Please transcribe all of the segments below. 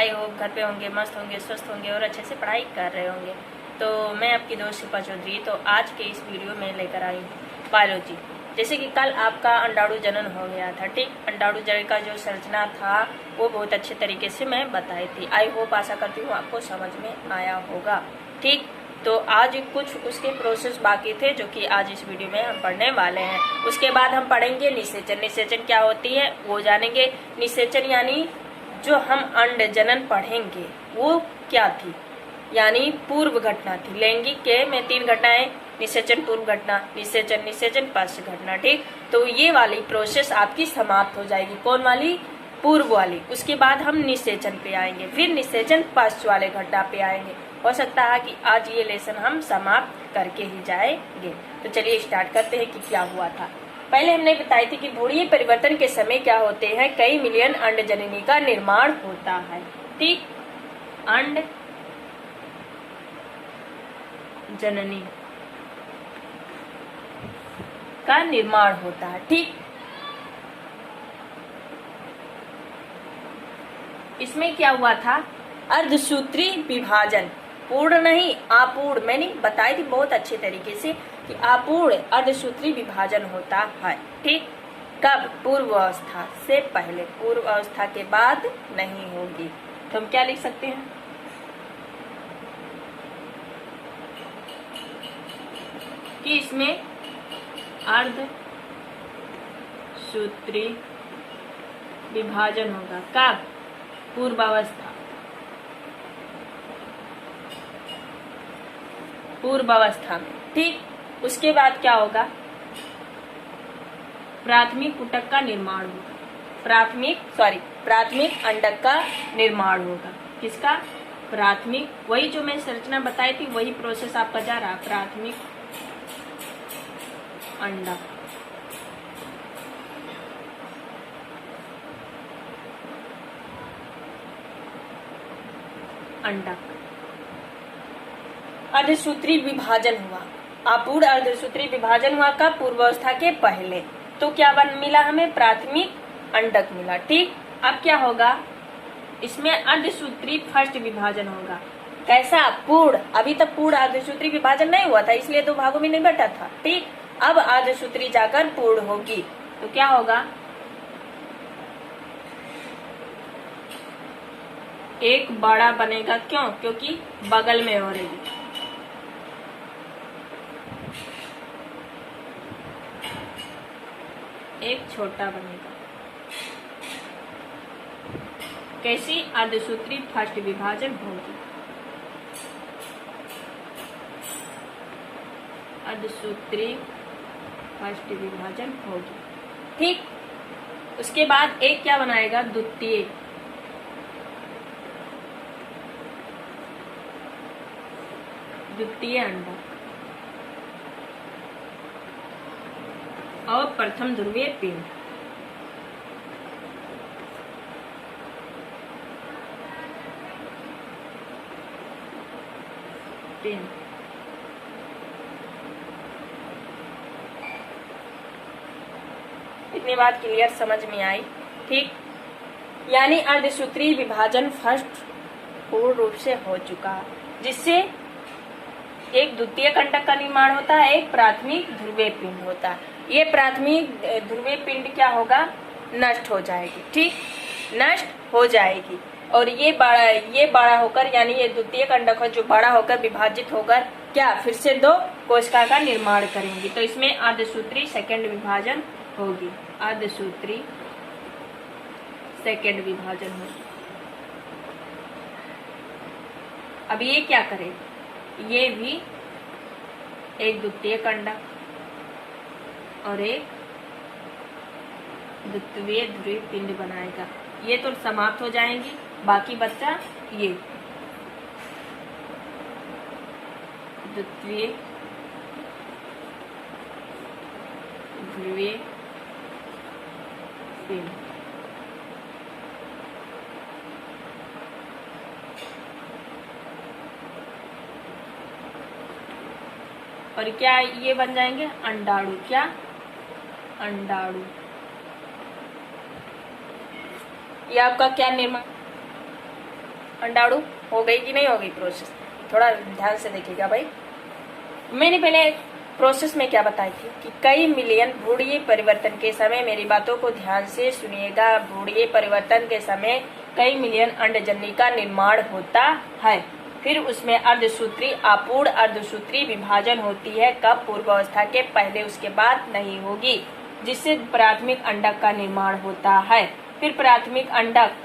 I hope घर पे होंगे, मस्त होंगे, स्वस्थ होंगे और अच्छे से पढ़ाई कर रहे होंगे। तो मैं आपकी दोस्त शिल्पा चौधरी, तो आज के इस वीडियो में लेकर आई हूँ बायोलॉजी। जैसे कि कल आपका अंडाणु जनन हो गया था, ठीक। अंडाणु जनन का जो संरचना था वो बहुत अच्छे तरीके से मैं बताई थी। आई होप, आशा करती हूँ आपको समझ में आया होगा, ठीक। तो आज कुछ उसके प्रोसेस बाकी थे जो कि आज इस वीडियो में हम पढ़ने वाले हैं। उसके बाद हम पढ़ेंगे निषेचन। निषेचन क्या होती है वो जानेंगे। निषेचन यानी जो हम अंड जनन पढ़ेंगे वो क्या थी, यानी पूर्व घटना थी। लैंगिक के में 3 घटनाएं, निषेचन पूर्व घटना, निषेचन निषेचन पश्च घटना, ठीक। तो ये वाली प्रोसेस आपकी समाप्त हो जाएगी। कौन वाली? पूर्व वाली। उसके बाद हम निषेचन पे आएंगे, फिर निषेचन पश्च वाले घटना पे आएंगे। हो सकता है कि आज ये लेसन हम समाप्त करके ही जाएंगे। तो चलिए स्टार्ट करते हैं कि क्या हुआ था। पहले हमने बताई थी कि भ्रूणीय परिवर्तन के समय क्या होते हैं, कई मिलियन अंड जननी का निर्माण होता है, ठीक। अंड जननी का निर्माण होता है, ठीक। इसमें क्या हुआ था? अर्धसूत्री विभाजन, पूर्ण नहीं अपूर्ण। मैंने बताई थी बहुत अच्छे तरीके से कि अपूर्ण अर्धसूत्री विभाजन होता है, ठीक। कब? पूर्व अवस्था से पहले, पूर्व अवस्था के बाद नहीं होगी। तो हम क्या लिख सकते हैं? कि इसमें अर्धसूत्री विभाजन होगा। कब? पूर्वावस्था, पूर्वावस्था में, ठीक। उसके बाद क्या होगा? प्राथमिक ऊतक का निर्माण होगा। प्राथमिक अंडक का निर्माण होगा। किसका? प्राथमिक। वही जो मैं संरचना बताई थी वही प्रोसेस आपका जा रहा। प्राथमिक अंडक, अंडक। अर्धसूत्री विभाजन हुआ, अपूर्ण अर्धसूत्री विभाजन हुआ कब? पूर्वावस्था के पहले। तो क्या मिला हमें? प्राथमिक अंडक मिला, ठीक। अब क्या होगा? इसमें अर्धसूत्री फर्स्ट विभाजन होगा। कैसा? पूर्ण। अभी तक पूर्ण अर्धसूत्री विभाजन नहीं हुआ था, इसलिए 2 भागों में नहीं बटा था, ठीक। अब अर्धसूत्री जाकर पूर्ण होगी तो क्या होगा? एक बड़ा बनेगा। क्यों? क्योंकि बगल में हो रही। एक छोटा बनेगा। कैसी? अर्धसूत्री फर्स्ट विभाजन होगी। अर्धसूत्री फर्स्ट विभाजन होगी, ठीक। उसके बाद एक क्या बनाएगा? द्वितीय। द्वितीय अंडक और प्रथम ध्रुवीय पिंड। इतनी बात क्लियर समझ में आई, ठीक। यानी अर्धसूत्री विभाजन फर्स्ट पूर्ण रूप से हो चुका, जिससे एक द्वितीय अंडक का निर्माण होता है, एक प्राथमिक ध्रुवीय पिंड होता है। ये प्राथमिक ध्रुवीय पिंड क्या होगा? नष्ट हो जाएगी, ठीक। नष्ट हो जाएगी और ये बड़ा होकर, यानी ये द्वितीय अंडक है जो बड़ा होकर विभाजित होकर क्या फिर से 2 कोशिका का निर्माण करेंगी। तो इसमें अर्धसूत्री सेकंड विभाजन होगी। अर्धसूत्री सेकंड विभाजन होगी। अब ये क्या करेगी? ये भी एक द्वितीय अंडक और एक द्वितीय ध्रुवीय पिंड बनाएगा। ये तो समाप्त हो जाएंगी, बाकी बच्चा ये द्वितीय ध्रुवीय पिंड। और क्या ये बन जाएंगे? अंडाणु। क्या? अंडाणु। ये आपका क्या निर्माण? अंडाणु हो गई कि नहीं हो गई प्रोसेस, थोड़ा ध्यान से देखिएगा भाई। मैंने पहले प्रोसेस में क्या बताई थी कि कई मिलियन भ्रूणीय परिवर्तन के समय, मेरी बातों को ध्यान से सुनिएगा, भ्रूणीय परिवर्तन के समय कई मिलियन अंडजन्नी का निर्माण होता है। फिर उसमें अर्धसूत्री अपूर्ण अर्धसूत्री विभाजन होती है। कब? पूर्वावस्था के पहले, उसके बाद नहीं होगी, जिससे प्राथमिक अंडक का निर्माण होता है। फिर प्राथमिक अंडक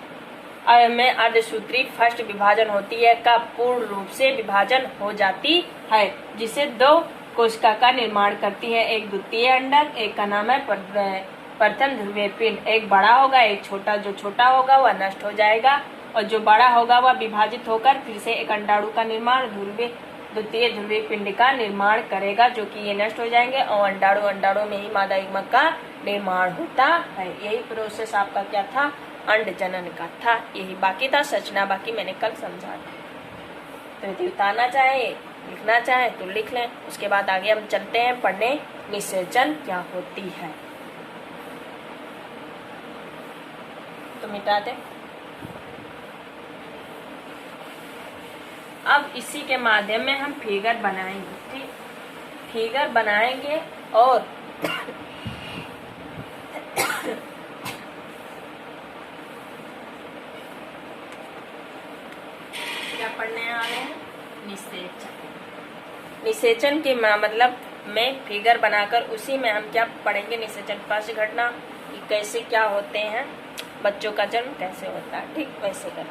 में अर्धसूत्री फर्स्ट विभाजन होती है। कब? पूर्ण रूप से विभाजन हो जाती है, जिससे दो कोशिका का निर्माण करती है, एक द्वितीय अंडक, एक का नाम है प्रथम ध्रुवीय पिंड। एक बड़ा होगा, एक छोटा। जो छोटा होगा वह नष्ट हो जाएगा और जो बड़ा होगा वह विभाजित होकर फिर से एक अंडाणु का निर्माण, द्वितीय ध्रुवीय पिंड का निर्माण करेगा, जो कि ये नष्ट हो जाएंगे और अंडाणु में ही मादा युग्मक का निर्माण होता है। यही प्रोसेस आपका क्या था? अंड जनन का था। यही बाकी था सचना, बाकी मैंने कल समझा। तो यदि उतारना चाहे, लिखना चाहे तो लिख लें। उसके बाद आगे हम चलते हैं पढ़ने निषेचन क्या होती है। तो मिटा दें। अब इसी के माध्यम में हम फिगर बनाएंगे, ठीक? फिगर बनाएंगे और क्या पढ़ने आ रहे हैं? निषेचन। निषेचन के मतलब में फिगर बनाकर उसी में हम क्या पढ़ेंगे? निषेचन पार्श्व घटना कि कैसे क्या होते हैं, बच्चों का जन्म कैसे होता है, ठीक? वैसे कर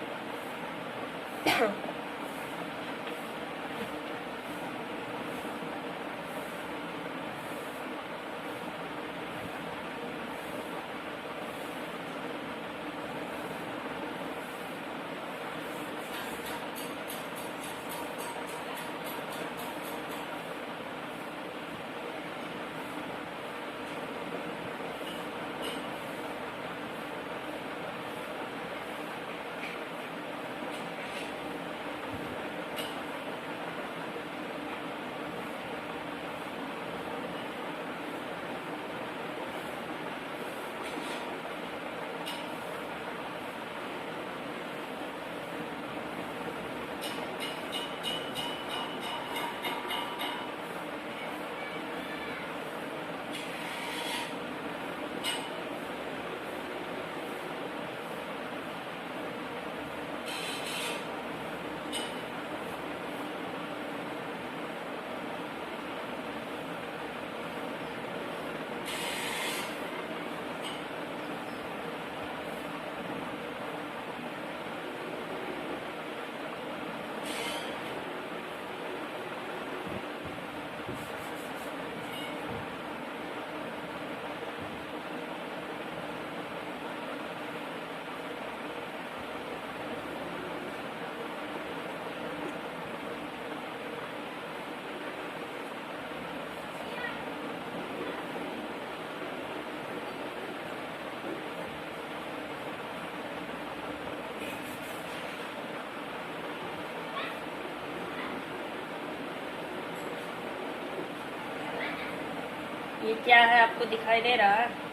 ये क्या है? आपको दिखाई दे रहा है?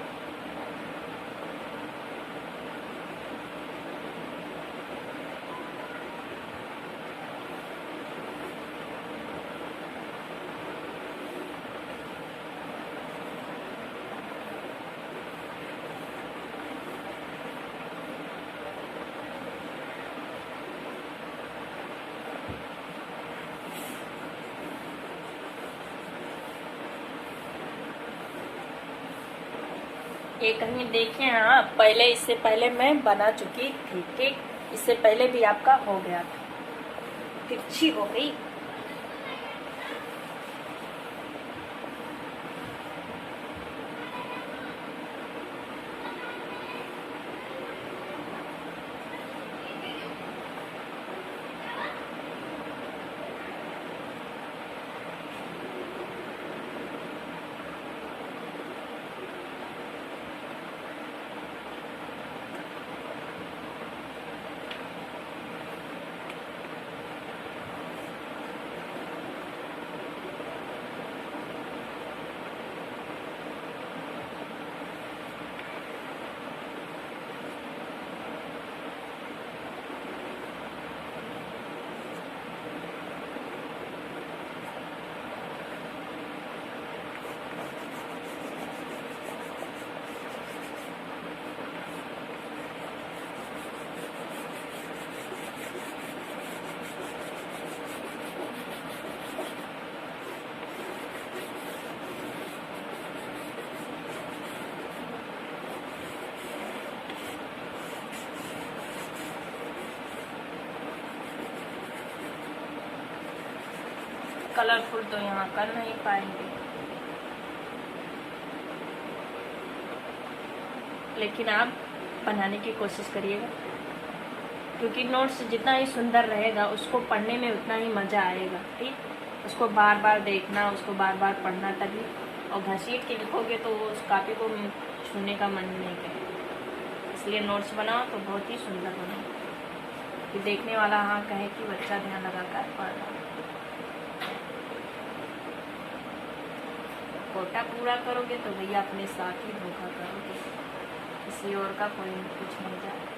ये कहीं देखें। हाँ, पहले, इससे पहले मैं बना चुकी थी, ठीक? इससे पहले भी आपका हो गया था, तिरछी हो गई। कलरफुल तो यहाँ कर नहीं पाएंगे, लेकिन आप बनाने की कोशिश करिएगा, क्योंकि नोट्स जितना ही सुंदर रहेगा उसको पढ़ने में उतना ही मज़ा आएगा। ठीक, उसको बार बार देखना, उसको बार बार पढ़ना, तभी। और घसीट के लिखोगे तो उस कापी को छूने का मन नहीं करेगा। इसलिए नोट्स बनाओ तो बहुत ही सुंदर बनाओ कि देखने वाला हाँ कहे कि बच्चा ध्यान लगा कर पढ़ रहा है। कोटा पूरा करोगे तो भैया अपने साथ ही धोखा करोगे, किसी और का कोई कुछ नहीं जाए।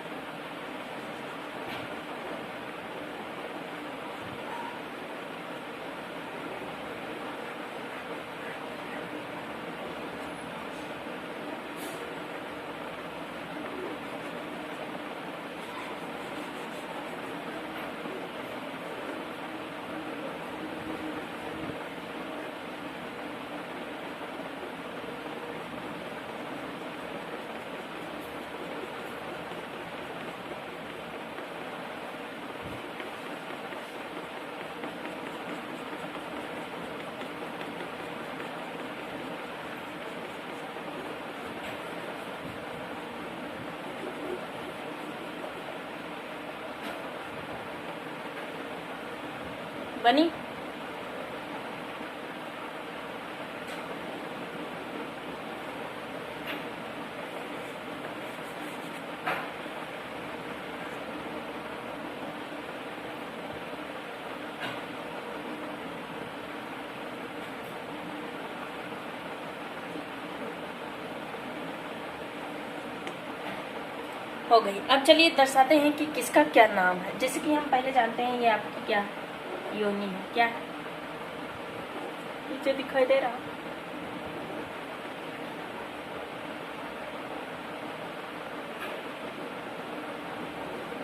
बनी? हो गई। अब चलिए दर्शाते हैं कि किसका क्या नाम है। जैसे कि हम पहले जानते हैं ये आपकी क्या योनि है, क्या है, नीचे दिखाई दे रहा।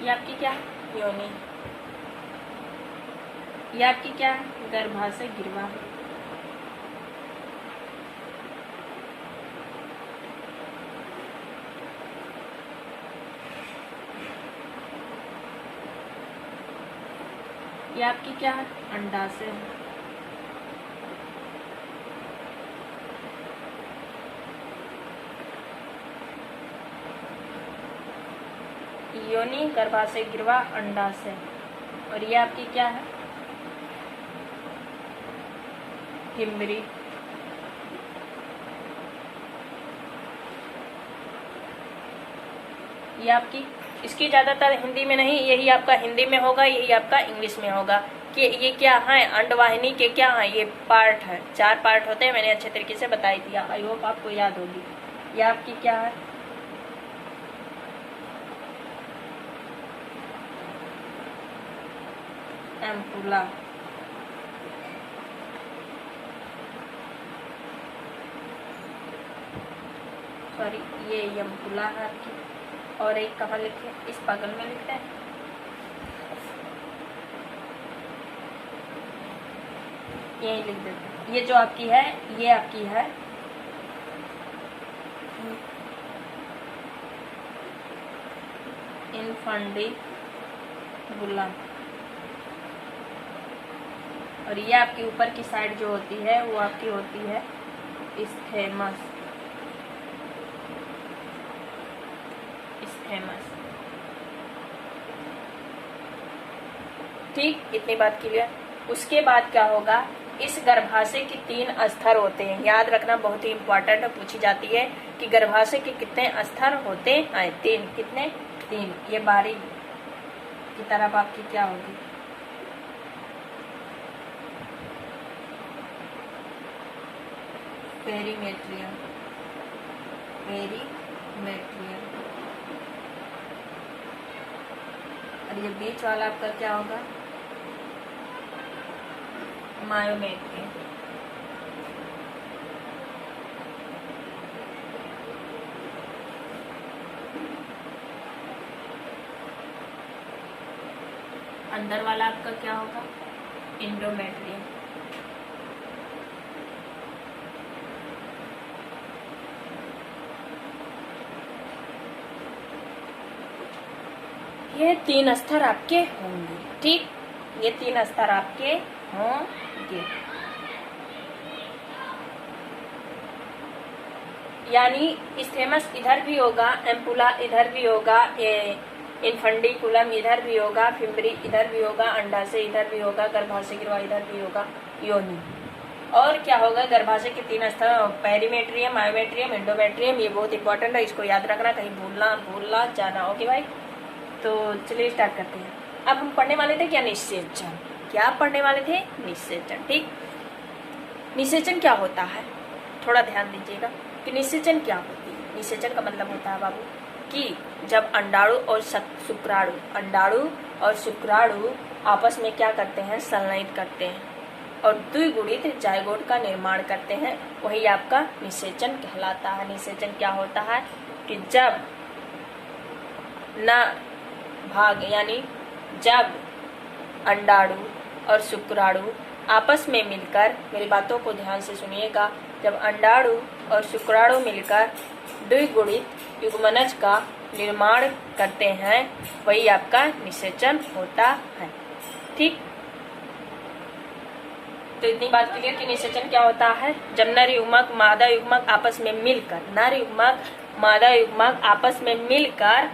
ये आपकी क्या योनि, ये आपकी क्या गर्भाशय गिरवा। ये आपकी क्या है अंडाशय है। योनि, गर्भाशय गिरवा, अंडाशय। और ये आपकी क्या है हिमरी। ये आपकी, इसकी ज़्यादातर हिंदी में नहीं, यही आपका हिंदी में होगा, यही आपका इंग्लिश में होगा कि ये क्या है, अंडवाहिनी के क्या है, ये पार्ट है, 4 पार्ट होते हैं, मैंने अच्छे तरीके से बताई दिया, आई होप आपको याद होगी। ये आपकी क्या है एम्पुला। सॉरी, ये एम्पुला है आपकी। और एक कहाँ लिखे, इस बगल में लिखते हैं, यही लिख देते हैं। ये जो आपकी है, ये आपकी है इनफंडिबुलम। और ये आपकी ऊपर की साइड जो होती है वो आपकी होती है इस्थेमस। ठीक, इतनी बात क्लियर। उसके बाद क्या होगा, इस गर्भाशय की 3 स्तर होते हैं, याद रखना, बहुत ही इंपॉर्टेंट है, पूछी जाती है कि गर्भाशय के कितने स्तर होते हैं। 3, कितने? 3। ये बारी की तरफ आपकी क्या होगी पेरीमेट्रियम। और ये बीच वाला आपका क्या होगा मायोमेट्रियम। अंदर वाला आपका क्या होगा इंडोमेट्रियम। ये 3 स्तर आपके होंगे। ठीक, ये 3 स्तर आपके होंगे। यानी स्टेमस इधर भी होगा, एम्पुला इधर भी होगा, इनफंडिकुलम इधर भी होगा, फिम्बरी इधर भी होगा, अंडाशय इधर भी होगा, गर्भाशय गिरवा इधर भी होगा, योनि। और क्या होगा, गर्भाशय के 3 स्थल, पेरीमेट्रियम, मायोमेट्रियम, एंडोमेट्रियम। ये बहुत इंपॉर्टेंट है, इसको याद रखना, कहीं भूलना जाना। ओके भाई, तो चलिए स्टार्ट करते हैं। अब हम पढ़ने वाले थे क्या, निषेचन। क्या पढ़ने वाले थे, निषेचन। ठीक, निषेचन क्या होता है, थोड़ा ध्यान दीजिएगा कि निषेचन क्या होती है। निषेचन का मतलब होता है बाबू कि जब अंडाणु और शुक्राणु आपस में क्या करते हैं, संलयित करते हैं और द्विगुणित जायगोट का निर्माण करते हैं, वही आपका निषेचन कहलाता है। निषेचन क्या होता है कि जब न भाग यानी जब अंडाणु और शुक्राणु आपस में मिलकर, मेरी बातों को ध्यान से सुनिएगा, जब अंडाणु और शुक्राणु मिलकर द्विगुणित युग्मनज का निर्माण करते हैं, वही आपका निषेचन होता है। ठीक, तो इतनी बात क्लियर कि निषेचन क्या होता है, जब नर युग्मक मादा युग्मक आपस में मिलकर, नर युग्मक मादा युग्मक आपस में मिलकर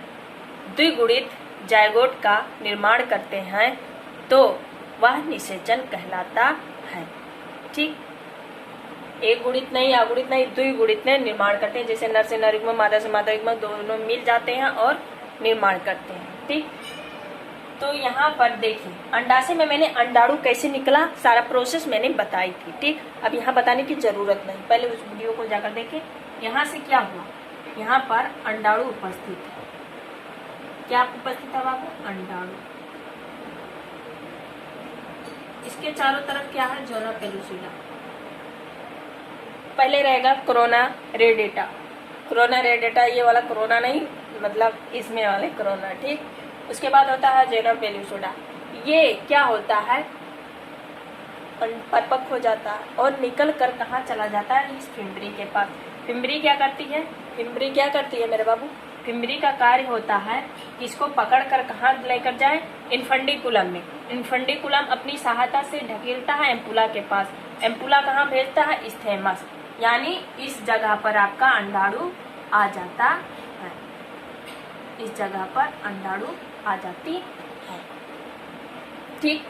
द्विगुणित जायगोट का निर्माण करते हैं, तो वह निषेचन कहलाता है। ठीक, एक गुणित नहीं, अगुणित नहीं, द्विगुणित में निर्माण करते हैं। जैसे नर से नर युग्मक, मादा से मादा युग्मक दोनों मिल जाते हैं और निर्माण करते हैं। ठीक, तो यहाँ पर देखिए, अंडाशय में मैंने अंडाणु कैसे निकला, सारा प्रोसेस मैंने बताई थी। ठीक, अब यहाँ बताने की जरूरत नहीं, पहले उस वीडियो को जाकर देखें। यहाँ से क्या हुआ, यहाँ पर अंडाणु उपस्थित है। क्या उपस्थित है बाबू, अंडाणु। इसके चारों तरफ क्या है, जोना पेलुसिडा। पहले रहेगा कोरोना रेडेटा। कोरोना रेडेटा ये वाला कोरोना नहीं, मतलब इसमें वाले कोरोना। ठीक, उसके बाद होता है जोना पेलुसिडा। ये क्या होता है, परिपक्व हो जाता है और निकल कर कहाँ चला जाता है, इस फिम्बरी के पास। फिम्बरी क्या करती है, फिम्बरी क्या करती है मेरे बाबू, फिम्बरी का कार्य होता है कि इसको पकड़ कर कहाँ लेकर जाए, इनफंडिकुलम में। इनफंडिकुलम अपनी सहायता से ढकेलता है एम्पुला के पास। एम्पुला कहाँ भेजता है, स्टेमस, यानी इस जगह पर आपका अंडाणु आ जाता है। इस जगह पर अंडाणु आ जाती है। ठीक,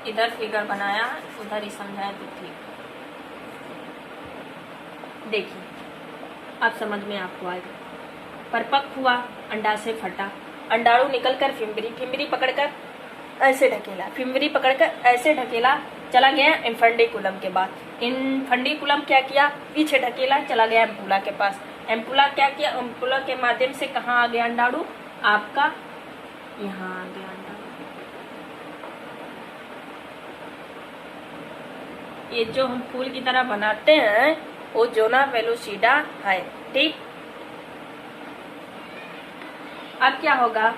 इधर फिगर बनाया, उधर ही समझाया तो ठीक। देखिए, अब समझ में आपको आएगा। परिपक्व हुआ, अंडाशय फटा, अंडाणु निकलकर फिम्बरी पकड़कर ऐसे ढकेला, फिम्बरी पकड़कर ऐसे ढकेला, चला गया इनफंडिकुलम के बाद। इनफंडिकुलम क्या किया, पीछे ढकेला, चला गया एम्पुला के पास। एम्पुला क्या किया, एम्पुला के माध्यम से कहाँ आ गया अंडाणु, आपका यहाँ आ गया अंडाणु। ये जो हम फूल की तरह बनाते हैं वो जोना पेलुसिडा है। ठीक, अब क्या होगा,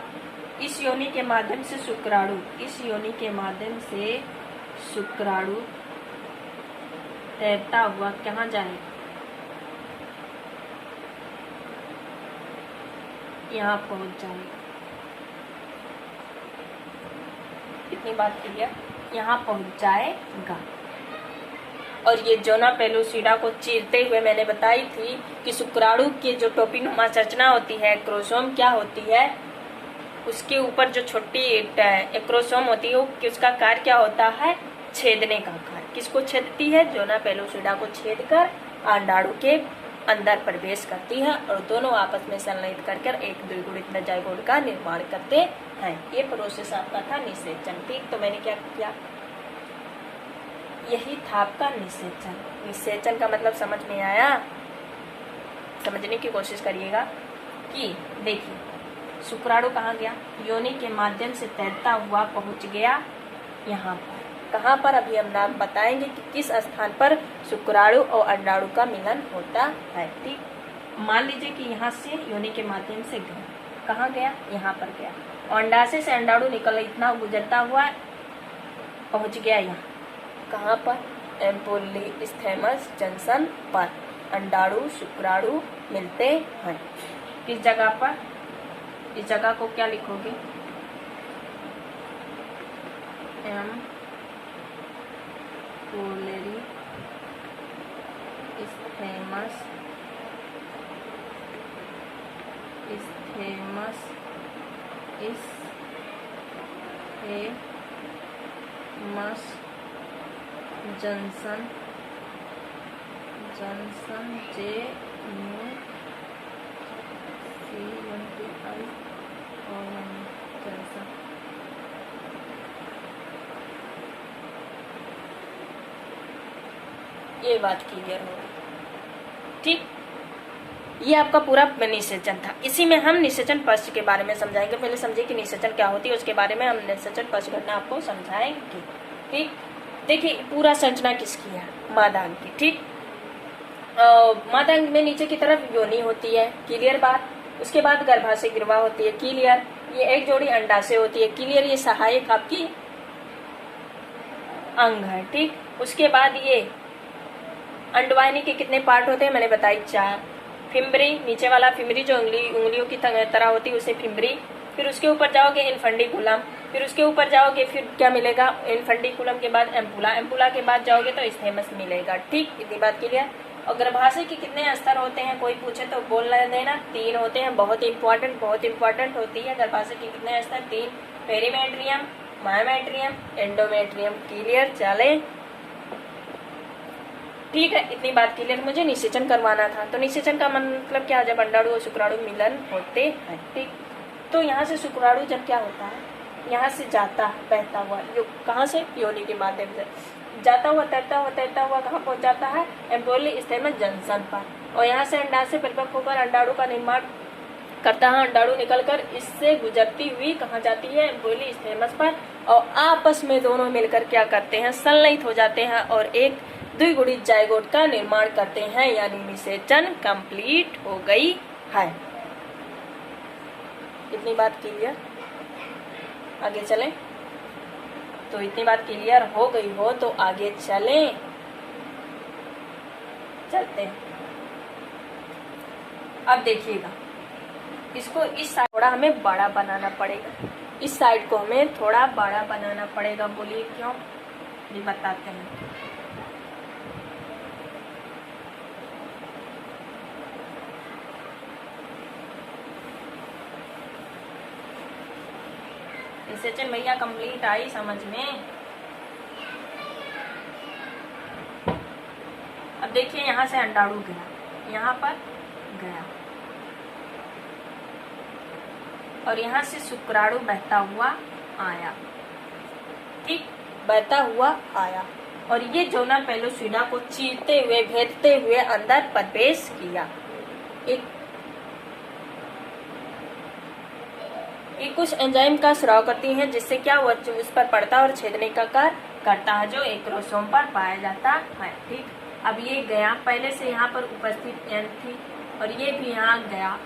इस योनि के माध्यम से शुक्राणु, इस योनि के माध्यम से शुक्राणु तैरता हुआ कहाँ जाए, यहाँ पहुंच जाएगा। इतनी बात क्लियर, यहाँ पहुंच जाएगा। और ये जोना पेलुसिडा को चीरते हुए मैंने बताई थी कि शुक्राणु की जो टोपीनुमा संरचना होती है, एक्रोसोम क्या होती है, उसके ऊपर जो छोटी एक्रोसोम होती है, उसका कार्य क्या होता है, छेदने का कार्य। किसको छेदती है, जोना पेलुसिडा को छेद कर अंडाणु के अंदर प्रवेश करती है और दोनों आपस में संलयित कर एक द्विगुणित जायगोट का निर्माण करते हैं। ये प्रोसेस आपका था निषेचन। ठीक, तो मैंने क्या किया, यही था आपका निषेचन। निषेचन का मतलब समझ में आया, समझने की कोशिश करिएगा। कि देखिए, शुक्राणु कहाँ गया, योनि के माध्यम से तैरता हुआ पहुंच गया यहाँ पर। कहाँ पर, अभी हम नाम बताएंगे कि किस स्थान पर शुक्राणु और अंडाणु का मिलन होता है। ठीक, मान लीजिए कि यहाँ से योनि के माध्यम से गया, कहाँ गया, यहाँ पर गया, और अंडाशय से अंडाणु निकल इतना गुजरता हुआ पहुंच गया यहाँ, कहाँ पर, एम्पुली स्टेमस जंक्शन पर अंडाणु शुक्राणु मिलते हैं। किस जगह पर, इस जगह को क्या लिखोगे, कोलेरी इस्थेमस जंक्शन JUCI और जंक्शन। ये बात क्लियर होगी। ठीक, ये आपका पूरा निषेचन था। इसी में हम निषेचन पश्च के बारे में समझाएंगे। पहले समझिए कि निषेचन क्या होती है, उसके बारे में हम निषेचन पश्च घटना आपको समझाएंगे। ठीक, देखिए पूरा संरचना किसकी है, मादांग की। ठीक, मादांग में नीचे की तरफ योनि होती है, क्लियर बात। उसके बाद गर्भाशय गिरवा होती है, क्लियर। ये एक जोड़ी अंडाशय होती है, क्लियर। ये सहायक आपकी अंग है। ठीक, उसके बाद ये अंडवाहिनी के कितने पार्ट होते हैं मैंने बताई, 4। फिम्बरी, नीचे वाला फिम्बरी जो उंगलियों की तरह होती है उसे फिम्बरी। फिर उसके ऊपर जाओगे इनफंडिकुलम, फिर उसके ऊपर जाओगे फिर क्या मिलेगा, इनफंडिकुलम के बाद एम्पुला, एम्पुला के बाद जाओगे तो स्थेमस मिलेगा। ठीक, इतनी बात क्लियर। और गर्भाशय के कितने स्तर होते हैं, कोई पूछे तो बोल देना, 3 होते हैं। बहुत इंपॉर्टेंट होती है गर्भाशय के कितने स्तर, 3। Perimetrium, myometrium, endometrium, clear. चले, ठीक है, इतनी बात क्लियर। मुझे निषेचन करवाना था, तो निषेचन का मतलब क्या, जब अंडाणु और शुक्राणु मिलन होते हैं। ठीक, तो यहाँ से शुक्राणु जब क्या होता है, यहाँ से जाता है बहता हुआ, कहाँ से, योनि के माध्यम से जाता हुआ तैरता हुआ कहाँ पहुँच जाता है, एम्ब्रियो स्टेमस जंक्शन पर। और यहाँ से अंडाशय परिपक्व होकर अंडाणु का निर्माण करता है। अंडाणु निकलकर इससे गुजरती हुई कहाँ जाती है, एम्ब्रियो स्टेमस पर। और आपस में दोनों मिलकर क्या करते हैं, संलयित हो जाते हैं और एक द्विगुणित जायगोट का निर्माण करते हैं, यानी निषेचन कंप्लीट हो गई है। इतनी बात क्लियर, आगे चलें। तो इतनी बात क्लियर हो गई हो तो आगे चलें, चलते हैं। अब देखिएगा, इसको इस साइड थोड़ा हमें बड़ा बनाना पड़ेगा, इस साइड को हमें थोड़ा बड़ा बनाना पड़ेगा। बोलिए क्यों, ये बताते हैं। निषेचन भैया कंप्लीट आई समझ में। अब देखिए, यहाँ से अंडाणु गया, यहाँ पर गया और यहाँ से शुक्राणु बहता हुआ आया। ठीक, बहता हुआ आया और ये जोनल पेलोसिडा को चीरते हुए भेदते हुए अंदर प्रवेश किया। ये कुछ एंजाइम का स्राव करती हैं, जिससे क्या हुआ, उस पर पड़ता और छेदने का कार्य करता है, जो एक्रोसोम पर पाया जाता है। ठीक, अब ये गया, पहले से यहाँ पर उपस्थित एन थी और ये भी यहाँ गया,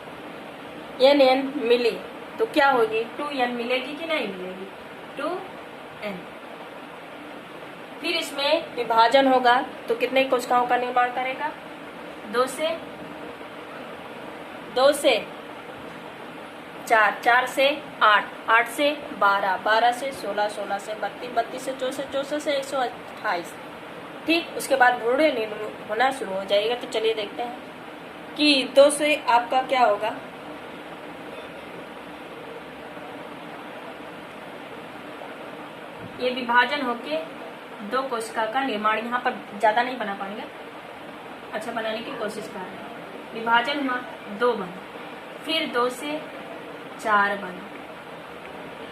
एन मिली तो क्या होगी, 2n मिलेगी कि नहीं मिलेगी, 2n। फिर इसमें विभाजन होगा तो कितने कोशिकाओं का निर्माण करेगा, 2 से 4, 4 से 8, 8 से 12, 12 से 16, 16 से 32, 32 से 64, 64 से 128। ठीक, उसके बाद भ्रूण होना शुरू हो जाएगा। तो चलिए देखते हैं कि 2 से आपका क्या होगा, ये विभाजन होके 2 कोशिका का निर्माण, यहाँ पर ज्यादा नहीं बना पाएंगे, अच्छा बनाने की कोशिश कर रहे हैं। विभाजन हुआ, 2 बना, फिर 2 से 4 बना,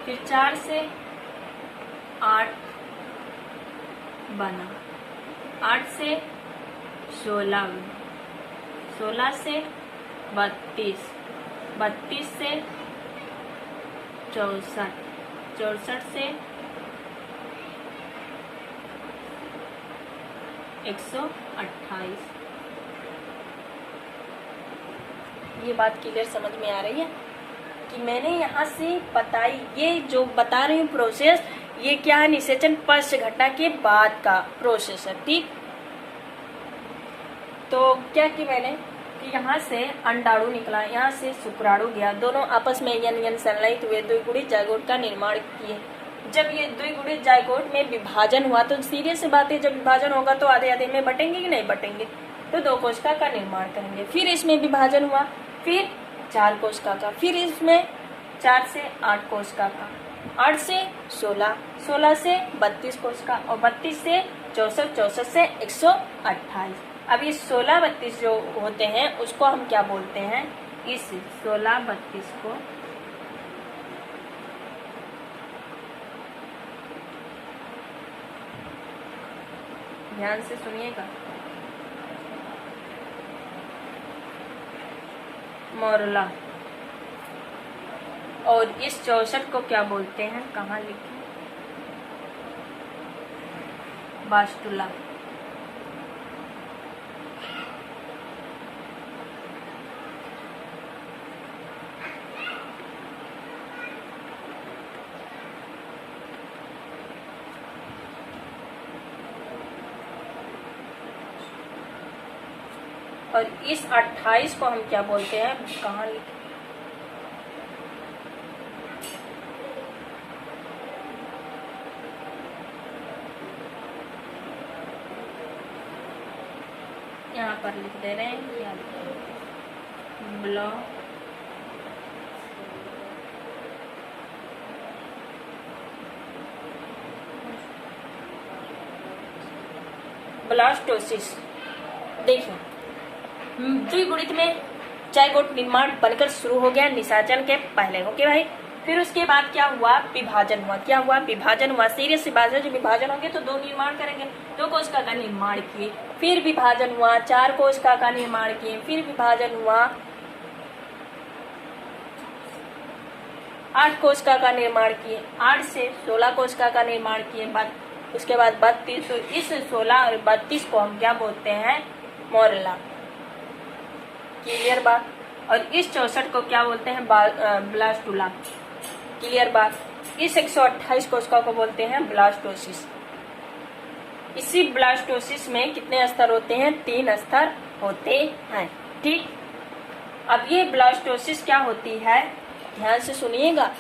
फिर 4 से 8 बना, 8 से 16 बना, 16 से 32, 32 से 64, 64 से 128। ये बात क्लियर समझ में आ रही है कि मैंने यहाँ से बताई, ये जो बता रही हूँ प्रोसेस, ये क्या है, निषेचन पश्च घटना के बाद का प्रोसेस है। ठीक, तो क्या कि मैंने कि यहाँ से अंडाणु निकला, यहाँ से शुक्राणु गया, दोनों आपस में यन संलयित हुए, द्विगुणित जायगोट का निर्माण किए। जब ये द्विगुणित जायगोट में विभाजन हुआ तो सीरियस सी बात है, जब विभाजन होगा तो आधे आधे में बटेंगे कि नहीं बटेंगे, तो 2 कोशिका का निर्माण करेंगे। फिर इसमें विभाजन हुआ, फिर 4 कोशिका का, फिर इसमें 4 से 8 कोशिका का, 8 से 16, 16 से 32 कोशिका और 32 से 64, 64 से 128। अब ये 16, 32 जो होते हैं उसको हम क्या बोलते हैं, इस 16, 32 को ध्यान से सुनिएगा, मोरला, और इस 64 को क्या बोलते हैं, कहाँ लिखे, बास्टुला। और इस 28 को हम क्या बोलते हैं, कहाँ लिखे, यहाँ पर लिख दे रहे हैं, क्या लिखे, ब्लास्टोसिस। देखिए द्विगुणित में जायगोट निर्माण बनकर शुरू हो गया निषेचन के पहले, ओके भाई। फिर उसके बाद क्या हुआ, विभाजन हुआ, क्या हुआ, विभाजन हुआ। सीरियस सी बात है, जब विभाजन होंगे तो 2 निर्माण करेंगे, 2 कोशिका का निर्माण किए, फिर विभाजन हुआ, 4 कोशिका का निर्माण किए, फिर विभाजन हुआ, 8 कोशिका का निर्माण किए, 8 से 16 कोशिका का निर्माण किए, बाद उसके बाद 32। तो इस 16 और 32 को हम क्या बोलते हैं, मोरला, क्लियर बात। और इस 64 को क्या बोलते हैं, ब्लास्टुला, क्लियर बात। इस 128 कोशिका को बोलते हैं ब्लास्टोसिस। इसी ब्लास्टोसिस में कितने स्तर होते हैं, 3 स्तर होते हैं, ठीक। अब ये ब्लास्टोसिस क्या होती है, ध्यान से सुनिएगा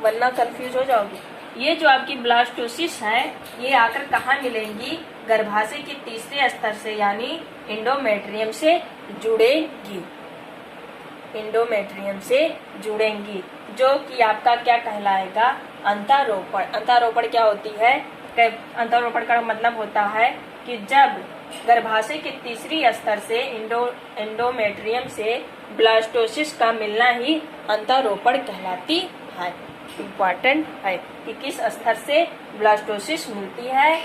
वरना कंफ्यूज हो जाओगे। ये जो आपकी ब्लास्टोसिस है ये आकर कहाँ मिलेंगी, गर्भाशय के तीसरे स्तर से यानी एंडोमेट्रियम से जुड़ेगी, एंडोमेट्रियम से जुड़ेंगी, जो कि आपका क्या कहलाएगा, अंतरोपण। अंतरोपण क्या होती है, अंतरोपण का मतलब होता है कि जब गर्भाशय के तीसरी स्तर से एंडोमेट्रियम से ब्लास्टोसिस का मिलना ही अंतरोपण कहलाती है। इम्पॉर्टेंट है कि किस स्तर से ब्लास्टोसिस मिलती है,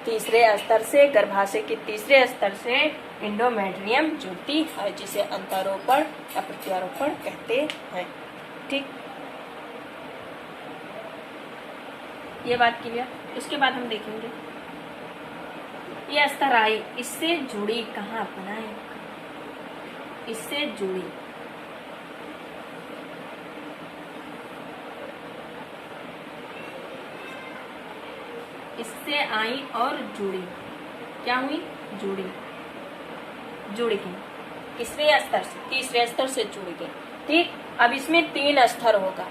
तीसरे स्तर से, गर्भाशय के तीसरे स्तर से एंडोमेट्रियम जुड़ती है, जिसे अंतरोपण या प्रत्यारोपण कहते हैं, ठीक। ये बात क्लियर। उसके बाद हम देखेंगे ये स्तर आई, इससे जुड़ी, कहाँ अपना है, इससे जुड़ी, इससे आई और जुड़ी, क्या हुई, जुड़ी, जुड़ गई, किसरे स्तर से, तीसरे स्तर से जुड़ गई, ठीक। अब इसमें 3 स्तर होगा,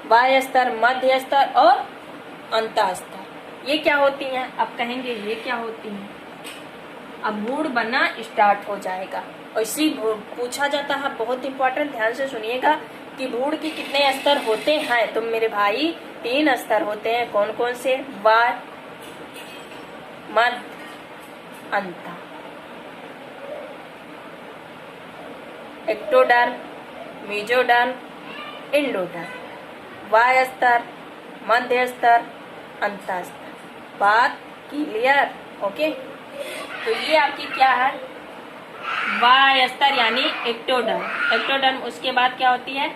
बाह्य स्तर, मध्य स्तर और अंत स्तर। ये क्या होती हैं, अब कहेंगे ये क्या होती हैं, अब भ्रूण बनना स्टार्ट हो जाएगा। और इसी पूछा जाता है, बहुत इंपॉर्टेंट, ध्यान से सुनिएगा कि भ्रूण के कितने स्तर होते हैं, तो मेरे भाई 3 स्तर होते हैं। कौन कौन से, बाह्य, मध्य, अंत। एक्टोडर्म, मेसोडर्म, एंडोडर्म, बाह्य स्तर, मध्य स्तर, अंत स्तर। बात क्लियर, ओके। तो ये आपकी क्या है, बाह्य स्तर यानी एक्टोडर्म, एक्टोडर्म, उसके बाद क्या होती है,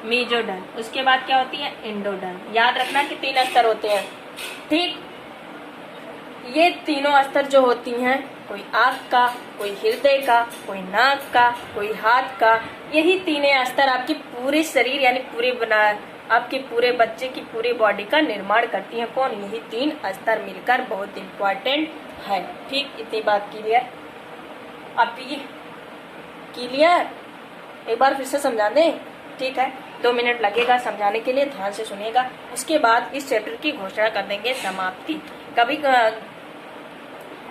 मेसोडर्म, उसके बाद क्या होती है, एंडोडर्म। याद रखना कि 3 स्तर होते हैं, ठीक। ये तीनों स्तर जो होती हैं, कोई आँख का, कोई हृदय का, कोई नाक का, कोई हाथ का, यही 3 स्तर आपकी पूरे शरीर यानी पूरे बना आपके पूरे बच्चे की पूरी बॉडी का निर्माण करती हैं। कौन, यही 3 स्तर मिलकर, बहुत इम्पोर्टेंट है, ठीक। इतनी बात क्लियर। अब ये क्लियर, एक बार फिर से समझा दें, ठीक है। 2 मिनट लगेगा समझाने के लिए, ध्यान से सुनिएगा। उसके बाद इस चैप्टर की घोषणा कर देंगे समाप्ति। कभी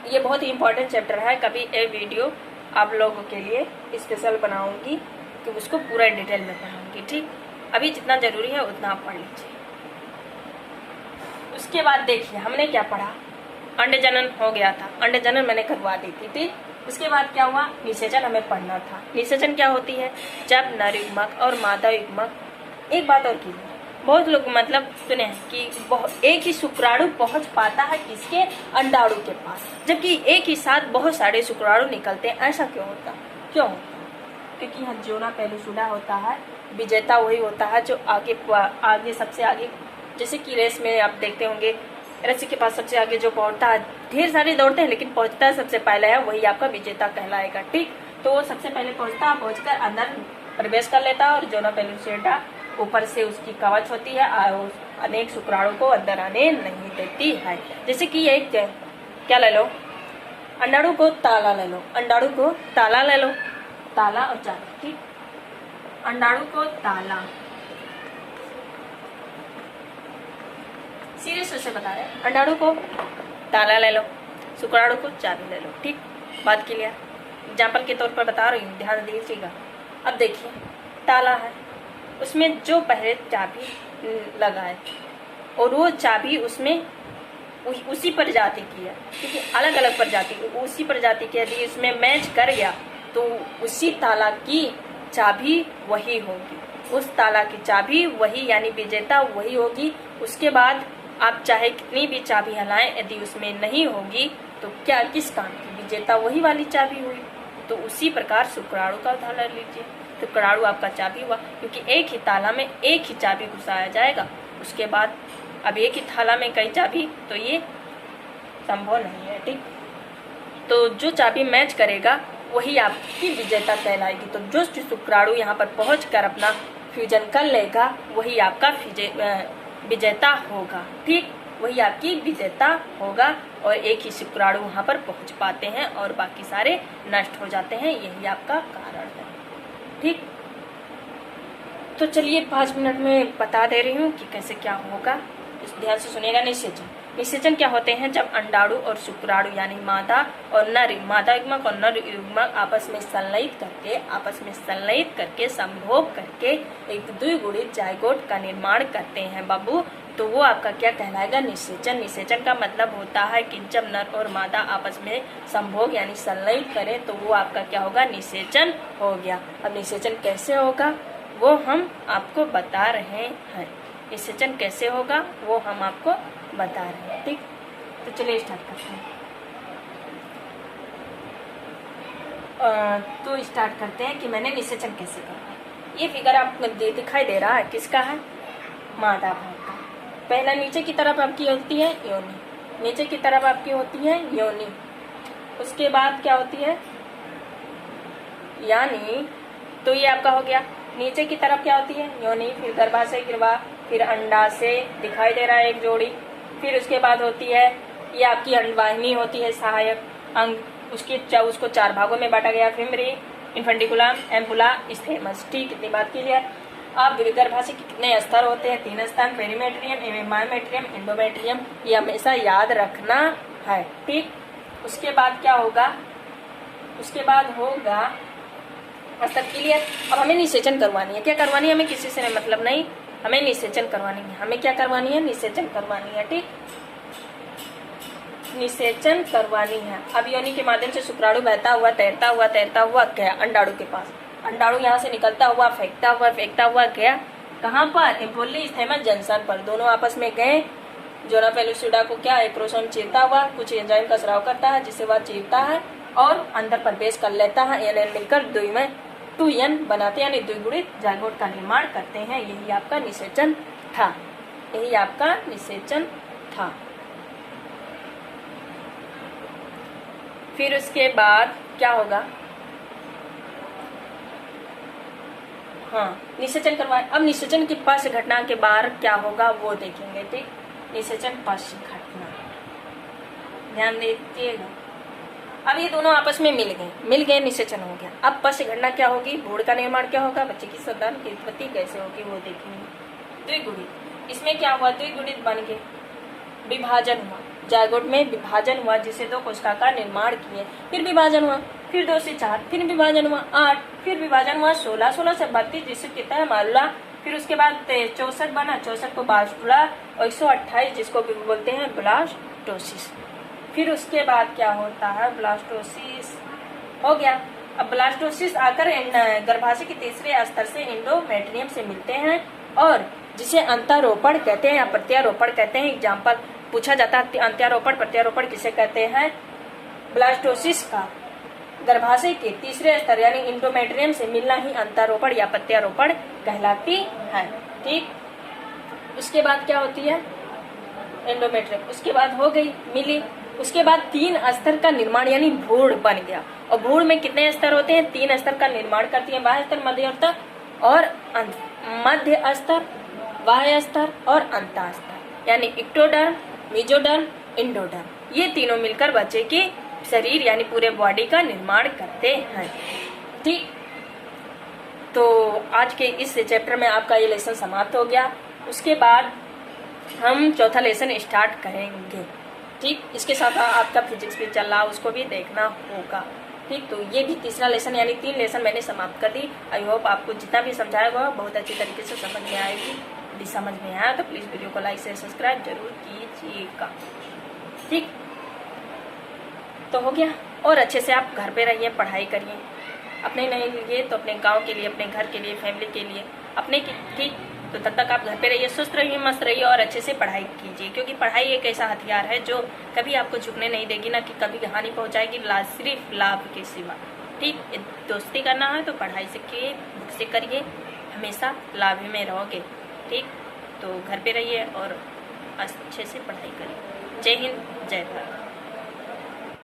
ये बहुत ही इम्पोर्टेंट चैप्टर है, कभी एक वीडियो आप लोगों के लिए स्पेशल बनाऊंगी कि उसको पूरा डिटेल में पढ़ाऊंगी, ठीक। अभी जितना जरूरी है उतना आप पढ़ लीजिए। उसके बाद देखिए हमने क्या पढ़ा, अंड जनन हो गया था, अंड जनन मैंने करवा दी थी, ठीक। उसके बाद क्या हुआ, निषेचन हमें पढ़ना था। निषेचन क्या होती है, जब नर युग्मक और मादा युग्मक, एक बात और की, बहुत लोग मतलब सुने हैं कि एक ही शुक्राणु पहुंच पाता है किसके, अंडाणु के पास, जबकि एक ही साथ बहुत सारे शुक्राणु निकलते हैं। ऐसा क्यों होता, क्यों होता? क्योंकि यहाँ जोना पेलुसुडा होता है, विजेता वही होता है जो आगे सबसे आगे, जैसे कि रेस में आप देखते होंगे रस्सी के पास सबसे आगे जो पहुंचता है, ढेर सारे दौड़ते हैं लेकिन पहुंचता है सबसे पहले है, वही आपका विजेता कहलाएगा, ठीक। तो वो सबसे पहले पहुंचता है, पहुंचकर अंदर प्रवेश कर लेता है और जोना पेलुसुडा ऊपर से उसकी कवच होती है और अनेक शुक्राणु को अंदर आने नहीं देती है। जैसे कि एक क्या ले लो, अंडाणु को ताला ले लो, अंडाणु को ताला ले लो, ताला और चाबी, ठीक। अंडाणु को ताला, सीरियस से बता रहे हैं, अंडाणु को ताला ले लो, शुक्राणु को चाबी ले लो, ठीक। बात क्लियर, एग्जाम्पल के तौर पर बता रही हूँ, ध्यान दीजिएगा। अब देखिए ताला है, उसमें जो पहले चाबी लगाए और वो चाबी उसमें उसी प्रजाति की है, क्योंकि अलग अलग प्रजाति उसी प्रजाति की यदि उसमें मैच कर गया तो उसी ताला की चाबी वही होगी, उस ताला की चाबी वही, यानी विजेता वही होगी। उसके बाद आप चाहे कितनी भी चाबी हलाएं, यदि उसमें नहीं होगी तो क्या किस काम की, विजेता वही वाली चाबी हुई। तो उसी प्रकार शुक्राणु का उदाहरण लीजिए, शुक्राणु आपका चाबी हुआ, क्योंकि एक ही ताला में एक ही चाबी घुसाया जाएगा। उसके बाद अब एक ही थाला में कई चाबी, तो ये संभव नहीं है, ठीक। तो जो चाबी मैच करेगा वही आपकी विजेता कहलाएगी। तो जो शुक्राणु यहाँ पर पहुंचकर अपना फ्यूजन कर लेगा वही आपका विजेता होगा, ठीक, वही आपकी विजेता होगा। और एक ही शुक्राणु वहाँ पर पहुँच पाते हैं और बाकी सारे नष्ट हो जाते हैं, यही आपका कारण है, ठीक। तो चलिए 5 मिनट में बता दे रही हूँ कि कैसे क्या होगा, इस ध्यान से सुनिएगा। निषेचन, निषेचन क्या होते हैं, जब अंडाणु और शुक्राणु यानी मादा युग्मक और नर युग्मक आपस में संलयित करके संभोग करके एक द्विगुणित जायगोट का निर्माण करते हैं बाबू, तो वो आपका क्या कहलाएगा, निषेचन। निषेचन का मतलब होता है कि जब नर और मादा आपस में संभोग यानी संलयित करें तो वो आपका क्या होगा, निषेचन हो गया। अब निषेचन कैसे होगा वो हम आपको बता रहे हैं, निषेचन कैसे होगा वो हम आपको बता रहे हैं, ठीक। तो चलिए स्टार्ट करते हैं। तो स्टार्ट करते हैं कि मैंने निषेचन कैसे करना। ये फिगर आपको दिखाई दे रहा है, किसका है, मादा भाग का। पहला नीचे की तरफ आपकी होती है योनि, नीचे की तरफ आपकी होती है योनि। उसके बाद क्या होती है, यानी तो ये आपका हो गया, नीचे की तरफ क्या होती है योनि, फिर गर्भाशय गिरवा, फिर अंडाशय दिखाई दे रहा है एक जोड़ी, फिर उसके बाद होती है ये आपकी अंडवाहिनी होती है सहायक अंग, उसको 4 भागों में बांटा गया, फिमरी, इन्फेंटिकुलम, एम्पुला, स्थेमस, ठीक। इतनी बात क्लियर। अब गर्भाशय के कितने स्तर होते हैं, 3 स्तर, पेरीमेट्रियम, मायोमेट्रियम, एंडोमेट्रियम, ये हमेशा याद रखना है, ठीक। उसके बाद क्या होगा, उसके बाद होगा स्तर क्लियर। अब हमें निषेचन करवानी है, क्या करवानी है, हमें किसी से मतलब नहीं, हमें निषेचन करवानी है, हमें क्या करवानी है, निषेचन करवानी है, ठीक, निषेचन करवानी है। अब योनि के माध्यम से शुक्राणु बहता हुआ गया अंडाणु के पास, अंडाणु यहाँ से निकलता हुआ फेंकता हुआ गया कहाँ पर, एम्पोली स्थेमस जंक्शन पर, दोनों आपस में गए। जोना पेलुसुडा को क्या, एक्रोसोम चीरता हुआ कुछ एंजाइम का स्राव करता है जिसे वह चीरता है और अंदर प्रवेश कर लेता है, एन मिलकर 2n बनाते हैं, यानी द्विगुणित जायगोट का निर्माण करते हैं। यही आपका निषेचन था, यही आपका निषेचन था। फिर उसके बाद क्या होगा, हाँ निषेचन करवाए। अब निषेचन की पश्च घटना के बाद क्या होगा वो देखेंगे, ठीक। निषेचन पश्च घटना ध्यान दीजिएगा। अब ये दोनों आपस में मिल गए निषेचन हो गया। अब पश्च घटना क्या होगी, भ्रूण का निर्माण क्या होगा, बच्चे की संतान की उत्पत्ति कैसे होगी वो देखेंगे। द्विगुणित, इसमें क्या हुआ, द्विगुणित बन के विभाजन हुआ, जायगोट में विभाजन हुआ जिससे 2 कोशिका का निर्माण किए, फिर विभाजन हुआ, फिर 2 से 4, फिर विभाजन हुआ 8, फिर विभाजन हुआ 16, 16 से 32 जिससे कितना है मालूला, फिर उसके बाद 64 बना, 64 को बास्टुला और 128 जिसको बोलते हैं ब्लास्टोसिस। फिर उसके बाद क्या होता है, ब्लास्टोसिस हो गया। अब ब्लास्टोसिस आकर गर्भाशय के तीसरे स्तर से एंडोमेट्रियम से मिलते हैं और जिसे अंतरोपण कहते हैं या प्रत्यारोपण कहते हैं। एग्जाम्पल पूछा जाता है अंत्यारोपण प्रत्यारोपण किसे कहते हैं। ब्लास्टोसिस का गर्भाशय के तीसरे स्तर यानी एंडोमेट्रियम से मिलना ही अंतरोपण या प्रत्यारोपण कहलाती है। ठीक, उसके बाद क्या होती है एंडोमेट्रियम, उसके बाद हो गई मिली, उसके बाद 3 स्तर का निर्माण यानी भ्रूण बन गया। और भ्रूण में कितने स्तर होते हैं, 3 स्तर का निर्माण करती है, बाह्य स्तर, मध्य स्तर और मध्य स्तर, बाह्य स्तर और अंतः स्तर यानी इक्टोडर्म, मेसोडर्म, एंडोडर्म। ये तीनों मिलकर बच्चे के शरीर यानी पूरे बॉडी का निर्माण करते हैं। ठीक, तो आज के इस चैप्टर में आपका ये लेसन समाप्त हो गया। उसके बाद हम चौथा लेसन स्टार्ट करेंगे। ठीक, इसके साथ आपका फिजिक्स भी चल रहा उसको भी देखना होगा। ठीक, तो ये भी तीसरा लेसन यानी 3 लेसन मैंने समाप्त कर दी। आई होप आपको जितना भी समझाया हुआ बहुत अच्छी तरीके से समझ में आएगी। यदि समझ में आया तो प्लीज़ वीडियो को लाइक से सब्सक्राइब जरूर कीजिएगा। ठीक, तो हो गया। और अच्छे से आप घर पे रहिए, पढ़ाई करिए, अपने नहीं लिए तो अपने गांव के लिए, अपने घर के लिए, फैमिली के लिए, अपने की। ठीक, तो तब तक आप घर पे रहिए, स्वस्थ रहिए, मस्त रहिए और अच्छे से पढ़ाई कीजिए, क्योंकि पढ़ाई एक ऐसा हथियार है जो कभी आपको झुकने नहीं देगी, ना कि कभी हानि पहुंचाएगी, सिर्फ लाभ के सिवा। ठीक, दोस्ती करना है तो पढ़ाई से करिए, हमेशा लाभ में रहोगे। ठीक, तो घर पे रहिए और अच्छे से पढ़ाई करिए। जय हिंद, जय भारत।